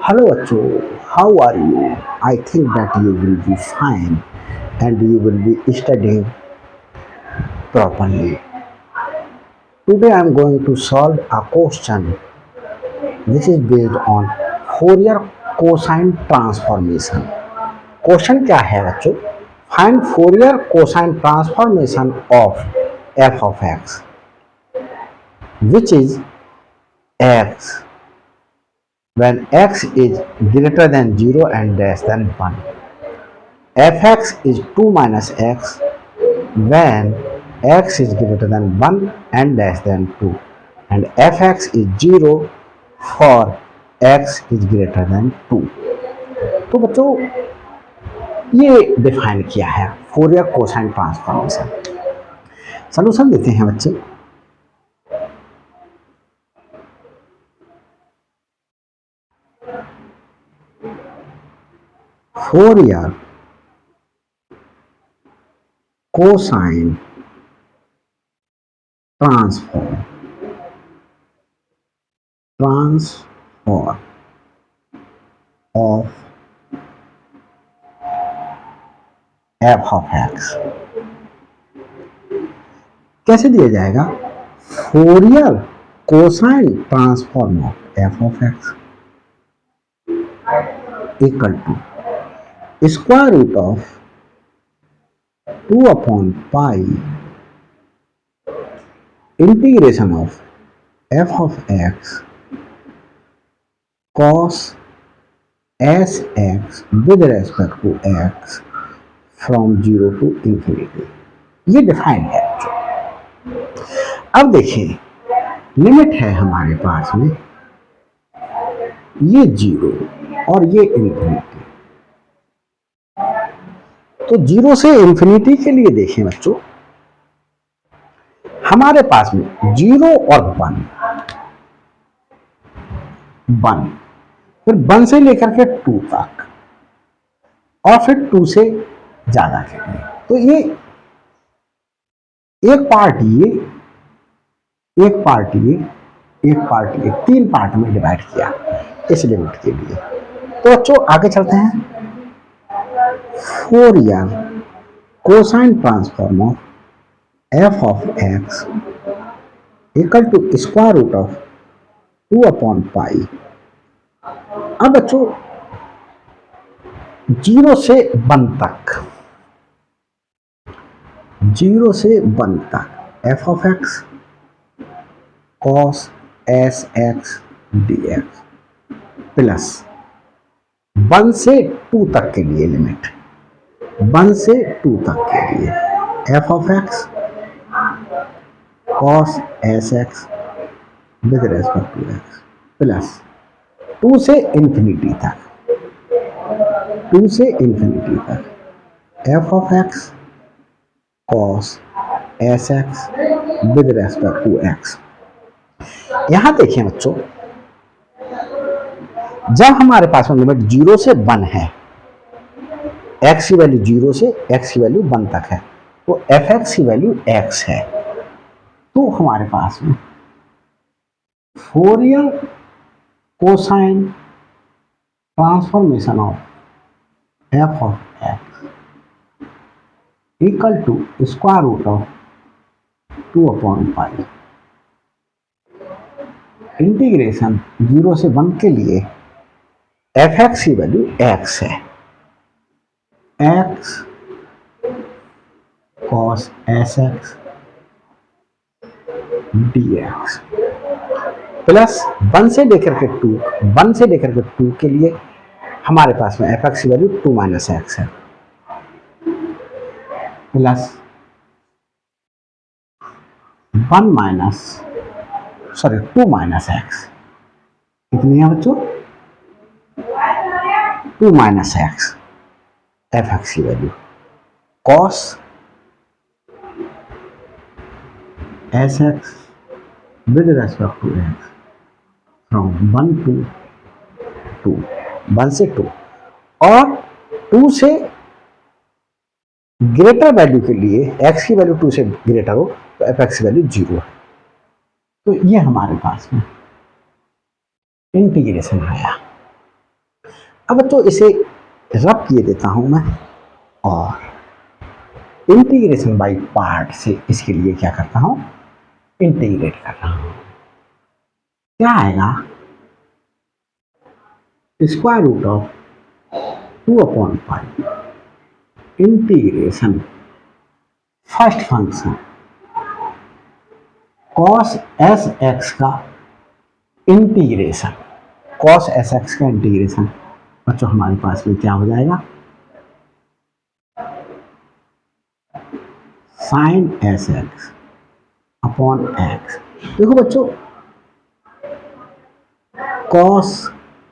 Hello बच्चों, how are you? I think that you will be fine and you will be studying properly. Today I am going to solve a question which is based on Fourier cosine transformation. Question क्या है बच्चों? Find Fourier cosine transformation of f of x which is x when x is greater than 0 and less than 1. fx is 2 minus x when x is greater than 1 and less than 2, and fx is 0 for x is greater than 2. तो बच्चों ये define किया है Fourier cosine transformation. Solution देते हैं बच्चे. Fourier cosine transform of f of x कैसे दिया जाएगा? Fourier cosine transform of f of x equal to square root of 2 upon pi integration of f of x cos sx with respect to x from 0 to infinity. ये define है. अब देखिए limit है हमारे पास में ये 0 और ये इन्फिनिटी. तो 0 से इन्फिनिटी के लिए देखें बच्चों, हमारे पास में 0 और 1 फिर 1 से लेकर के 2 तक और फिर 2 से ज्यादा के लिए. तो ये एक पार्ट ये एक पार्ट ये एक पार्ट ये 3 पार्ट में डिवाइड किया इस लिमिट के लिए. तो बच्चों आगे चलते हैं. Fourier cosine transform of f of x equal to square root of 2 upon pi. अब बच्चों 0 से 1 तक 0 से 1 तक f of x cos sx dx plus 1 से 2 तक के लिए लिमिट 1 से 2 तक के लिए f of x cos sx with respect to x plus 2 से इन्फिनिटी तक 2 से इन्फिनिटी तक f of x cos sx with respect to x. यहां देखिए बच्चों, जब हमारे पास में लिमिट 0 से 1 है, x की वैल्यू 0 से x की वैल्यू 1 तक है, तो fx की वैल्यू x है. तो हमारे पास में Fourier cosine transformation of f of x equal to square root of 2 upon pi integration 0 से 1 के लिए fx की वैल्यू x है, x cos sx dx plus 1 से लेकर के 2 के लिए हमारे पास में fx की वैल्यू 2 माइनस x है, प्लस 2 माइनस x कितनी है बच्चों? 2 माइनस x fx की value cos sx with respect to x from 1 to 2 1 से 2 और 2 से ग्रेटर वैल्यू के लिए x की वैल्यू 2 से ग्रेटर हो तो fx की वैल्यू 0 है. तो ये हमारे पास में इंटीग्रेशन आया. अब तो इसे रब किए देता हूं मैं और इंटीग्रेशन बाय पार्ट से इसके लिए क्या करता हूं, इंटीग्रेट कर रहा हूं। क्या आएगा, square root of 2/5 integration first function cos s x का इंटीग्रेशन, cos एस एक्स का इंटीग्रेशन। बच्चों हमारे पास में क्या हो जाएगा, sine s x upon x. देखो बच्चों, cos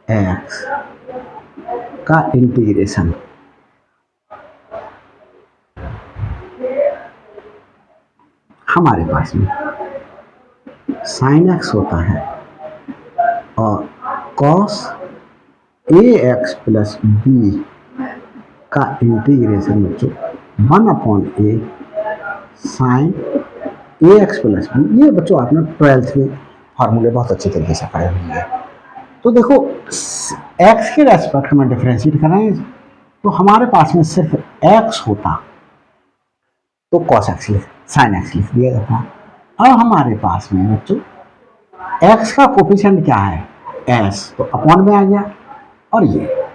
एक्स का इंटीग्रेशन हमारे पास में साइन एक्स होता है और cos ए एक्स प्लस बी का इंटीग्रेशन बच्चों 1/a साइन ए एक्स प्लस बी। ये बच्चों आपने 12th में फार्मूले बहुत अच्छे तरीके से पढ़े होंगे। तो देखो x के रेस्पेक्ट में डिफरेंशिएट करें तो हमारे पास में सिर्फ x होता तो cos x साइन एक्स लिख दिया जाता। अब हमारे पास में बच्चों x का कोफिशिएंट क्या है, s, तो अपॉन में आ गया और ये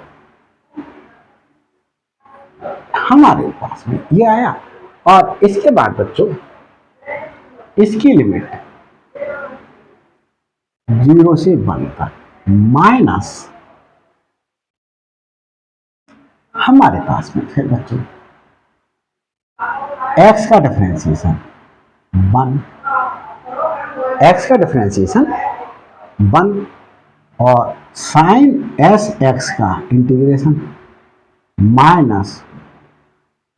हमारे पास में ये आया। और इसके बाद बच्चों इसकी लिमिट 0 से 1 तक माइनस हमारे पास में फिर बच्चों x का डिफरेंशिएशन 1, x का डिफरेंशिएशन 1 और साइन एस एक्स का integration minus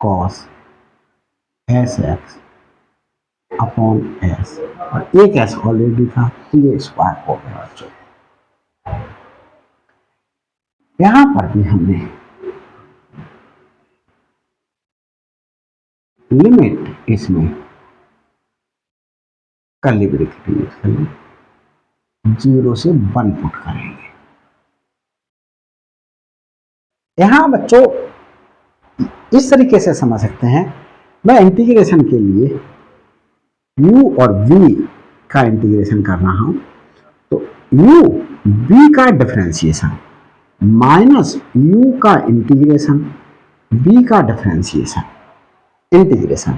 cos S x upon S, और एक एस ऑलरेडी था तो ये स्क्वायर हो गया बच्चों। यहां पर भी हमने लिमिट इसमें कर्ली ब्रैकेट यूज करेंगे, 0 से 1 पुट करेंगे। यहां बच्चों इस तरीके से समझ सकते हैं, मैं इंटीग्रेशन के लिए u और v का इंटीग्रेशन कर रहा हूं तो u v का डिफरेंशिएशन माइनस u का इंटीग्रेशन v का differentiation integration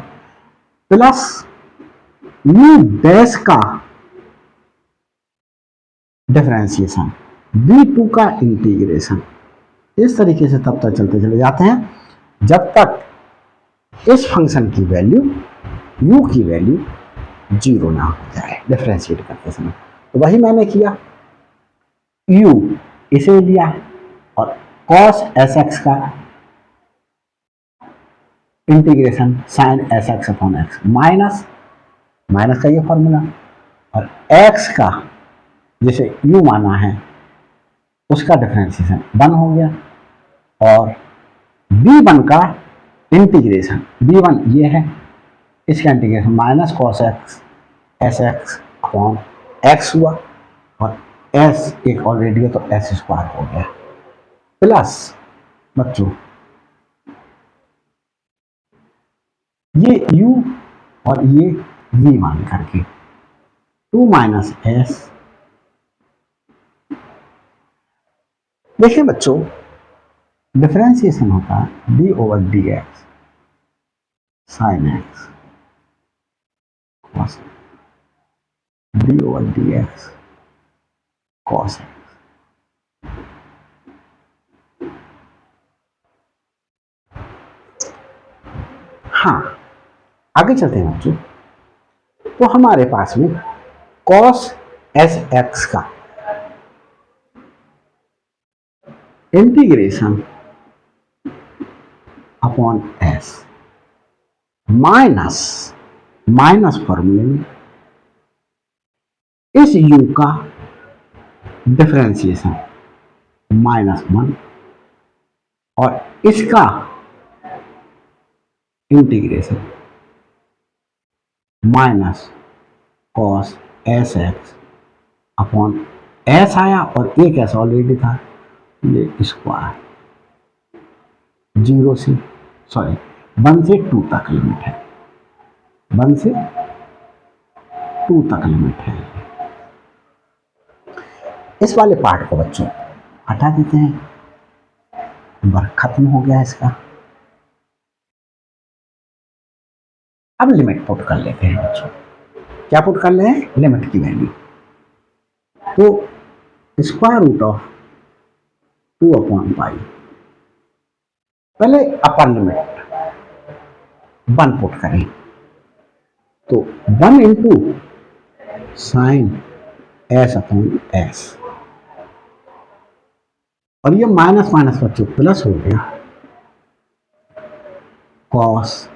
plus u dash का डिफरेंशिएशन v2 का इंटीग्रेशन। इस तरीके से तब तक चलते चले जाते हैं जब तक इस फंक्शन की वैल्यू u की वैल्यू 0 ना हो जाए डिफरेंशिएट करते समय। तो वही मैंने किया, u इसे लिया और cos एस एक्स का integration sine s x upon x minus minus का ये फॉर्मूला और x का जिसे u माना है उसका डिफरेंशिएशन 1 हो गया और v1 का इंटीग्रेशन v1 ये है, इसका integration minus cos x S x upon x हुआ और s एक ऑलरेडी है तो s स्क्वायर हो गया प्लस बच्चों ये u और ये v मान करके 2 माइनस s। देखिए बच्चों डिफरेंशिएशन होता है d over D x sine x cos d over D x cos x. हाँ आगे चलते हैं बच्चों, तो हमारे पास में cos एस एक्स का integration upon S minus minus फॉर्मूले में इस u का डिफरेंशिएशन -1 और इसका integration minus cos S x upon S आया और एक एस ऑलरेडी था ये स्क्वायर 0 से 1 से 2 तक लिमिट है, 1 से 2 तक लिमिट है। इस वाले पार्ट को बच्चों हटा देते हैं, वर्क खत्म हो गया इसका। अब लिमिट पुट कर लेते हैं बच्चों। क्या पुट कर ले हैं? लिमिट की वैल्यू। तो स्क्वायर रूट ऑफ 2/π, पहले अपर लिमिट 1 पुट करें, तो 1 इंटू साइन s/s, और ये माइनस माइनस बच्चों प्लस हो गया cos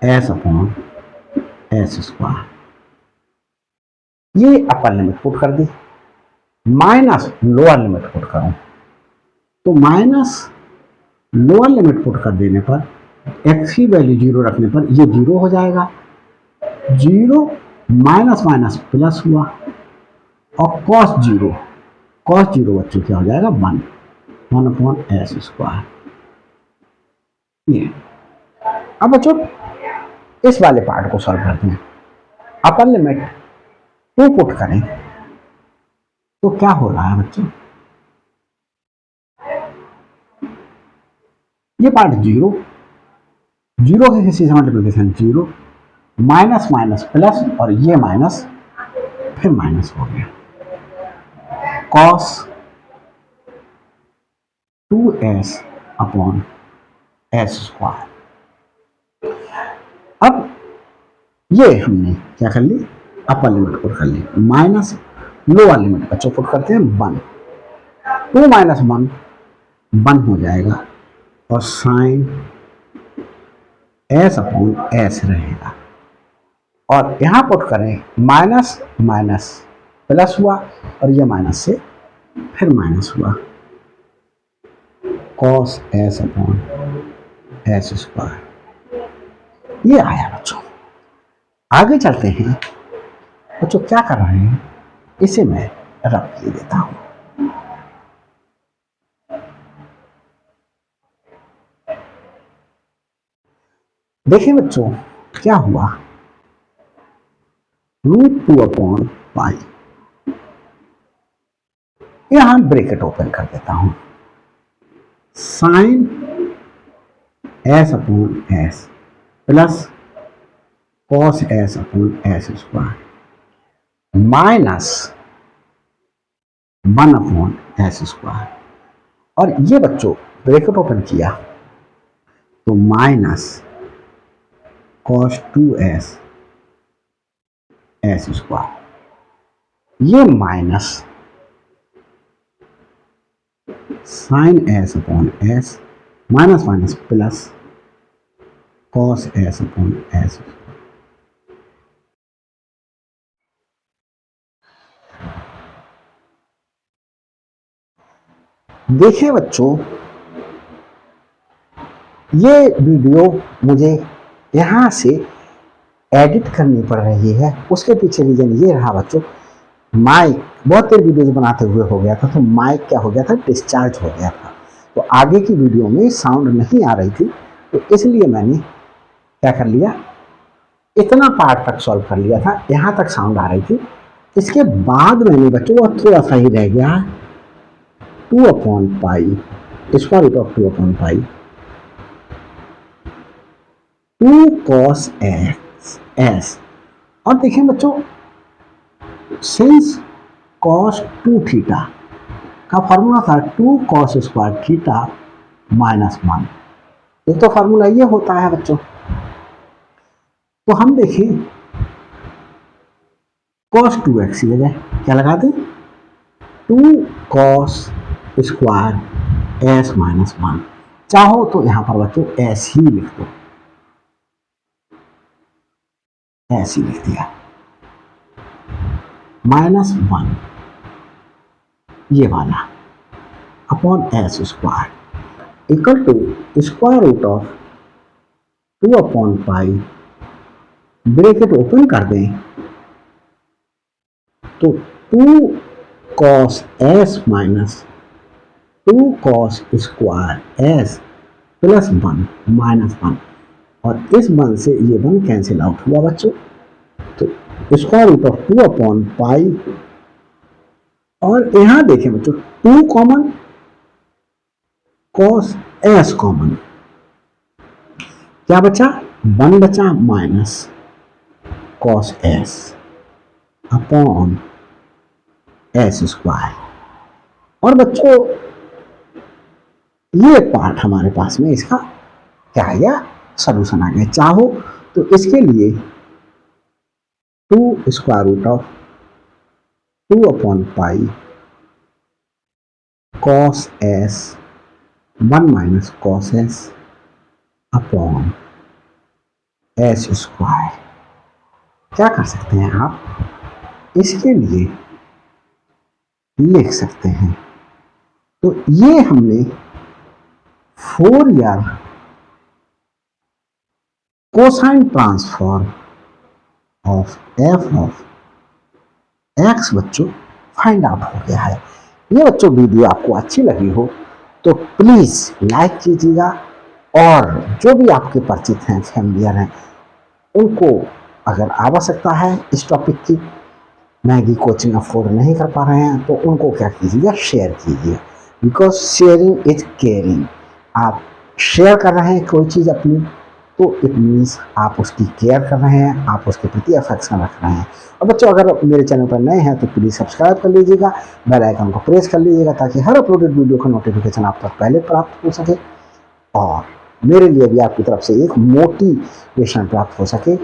s/s²। ये अपर लिमिट पुट कर दी, माइनस लोअर लिमिट पुट करूं, तो माइनस लोअर लिमिट पुट कर देने पर x की वैल्यू 0 रखने पर ये 0 हो जाएगा, 0 माइनस माइनस प्लस हुआ, और cos 0 बच्चों क्या हो जाएगा? 1/s²। ये अब बच्चों इस वाले पार्ट को सॉल्व करते हैं। अपर लिमिट 2 पुट करें तो क्या हो रहा है बच्चों? ये पार्ट 0 के किसी से मल्टीप्लिकेशन 0, माइनस माइनस प्लस, और ये माइनस फिर माइनस हो गया, cos 2s/s²। अब ये हमने क्या कर ली? अपर लिमिट पुट कर ली, माइनस लोअर लिमिट बच्चों पुट करते हैं 1, 2 माइनस 1 1 हो जाएगा, और साइन s/s रहेगा, और यहां पुट करें माइनस माइनस प्लस हुआ, और ये माइनस से फिर माइनस हुआ, cos s/s²। ये आया बच्चों। आगे चलते हैं बच्चों, क्या कर रहे हैं इसे मैं रब किए देता हूं। देखिए बच्चों क्या हुआ, √2/π, यहां ब्रैकेट ओपन कर देता हूं, sign s/s plus cos s/s² minus 1/s², और ये बच्चों ब्रैकेट ओपन किया तो माइनस cos 2s s², ये minus sine s/s minus minus plus cos s/s। देखिए बच्चों ये वीडियो मुझे यहां से एडिट करनी पड़ रही है, उसके पीछे रीजन ये रहा बच्चों, माइक बहुत देर वीडियोज बनाते हुए हो गया था, तो माइक क्या हो गया था? डिस्चार्ज हो गया था, तो आगे की वीडियो में साउंड नहीं आ रही थी, तो इसलिए मैंने क्या कर लिया, इतना पार्ट तक सॉल्व कर लिया था, यहाँ तक साउंड आ रही थी। इसके बाद मैंने बच्चों वो थोड़ा सा ही रह गया, 2/π, square root of 2/π 2 cos s। और देखिए बच्चों, सिंस cos 2 थीटा का फॉर्मूला था 2 cos स्क्वायर थीटा माइनस 1, एक तो फॉर्मूला ये होता है बच्चों। तो हम देखें cos 2x की जगह क्या लगा दें? 2 cos स्क्वायर s माइनस 1, चाहो तो यहां पर बच्चों s ही लिख दो, ऐसे लिख दिया, -1 ये वाला upon s² equal to square root of 2/π, bracket open कर दें तो 2 cos s minus two cos square S plus 1 minus 1, और इस 1 से ये 1 कैंसिल आउट हुआ बच्चों, तो square root of 2 upon pi, और यहां देखें बच्चों 2 कॉमन, कॉस एस कॉमन, क्या बचा 1 बचा minus cos s upon s square. और बच्चों ये पार्ट हमारे पास में इसका क्या आ गया, सोल्यूशन आ गया। चाहो तो इसके लिए 2 square root of 2 upon pi cos s 1 minus cos s upon s square, क्या कर सकते हैं आप, इसके लिए लिख सकते हैं। तो ये हमने Fourier cosine transform of F of x बच्चों फाइंड आउट हो गया है। ये बच्चों वीडियो आपको अच्छी लगी हो तो प्लीज लाइक कीजिएगा, और जो भी आपके परिचित हैं, फैमिलियर हैं, उनको अगर आवश्यकता है इस टॉपिक की, मैगी कोचिंग अफोर्ड नहीं कर पा रहे हैं, तो उनको क्या कीजिएगा, शेयर कीजिए, बिकॉज शेयरिंग इज केयरिंग। आप शेयर कर रहे हैं कोई चीज़ अपनी, तो इट मीन्स आप उसकी केयर कर रहे हैं, आप उसके प्रति अफेक्शन रख रहे हैं। और बच्चों अगर मेरे चैनल पर नए हैं तो प्लीज़ सब्सक्राइब कर लीजिएगा, बेल आइकन को प्रेस कर लीजिएगा, ताकि हर अपलोडेड वीडियो का नोटिफिकेशन आप तक पहले प्राप्त हो सके, और मेरे लिए भी आपकी तरफ से एक मोटिवेशन प्राप्त हो सके,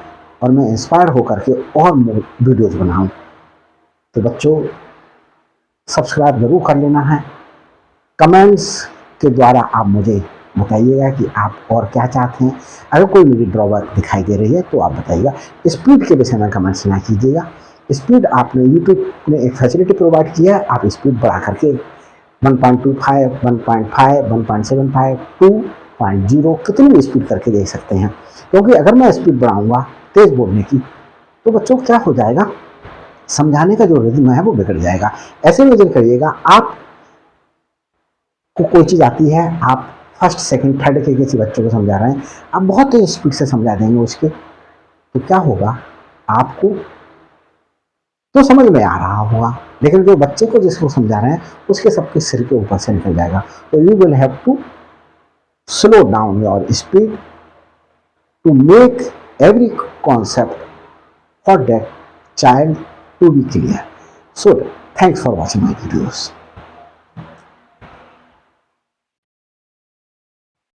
और मैं इंस्पायर होकर के और वीडियोज़ बनाऊँ। तो बच्चों सब्सक्राइब जरूर कर लेना है। कमेंट्स के द्वारा आप मुझे बताइएगा कि आप और क्या चाहते हैं। अगर कोई मुझे ड्रॉबैक दिखाई दे रही है तो आप बताइएगा। स्पीड के विषय में कमेंट्स ना कीजिएगा। स्पीड आपने यूट्यूब ने एक फैसिलिटी प्रोवाइड किया है, आप स्पीड बढ़ा करके 1.25, 1.5, 1.75, 2.0 कितनी भी स्पीड करके देख सकते हैं। क्योंकि अगर मैं स्पीड बढ़ाऊँगा तेज़ बोलने की, तो बच्चों क्या हो जाएगा, समझाने का जो रिदम है वो बिगड़ जाएगा। ऐसे इमेजिन करिएगा आप को कोई चीज़ आती है, आप फर्स्ट सेकंड थर्ड के किसी बच्चों को समझा रहे हैं, आप बहुत तेज स्पीड से समझा देंगे उसके, तो क्या होगा, आपको तो समझ में आ रहा होगा, लेकिन जो बच्चे को जिसको समझा रहे हैं उसके सबके सिर के ऊपर से निकल जाएगा। तो you will have to slow down your speed to make every concept for that child to be clear. So thanks for watching my videos.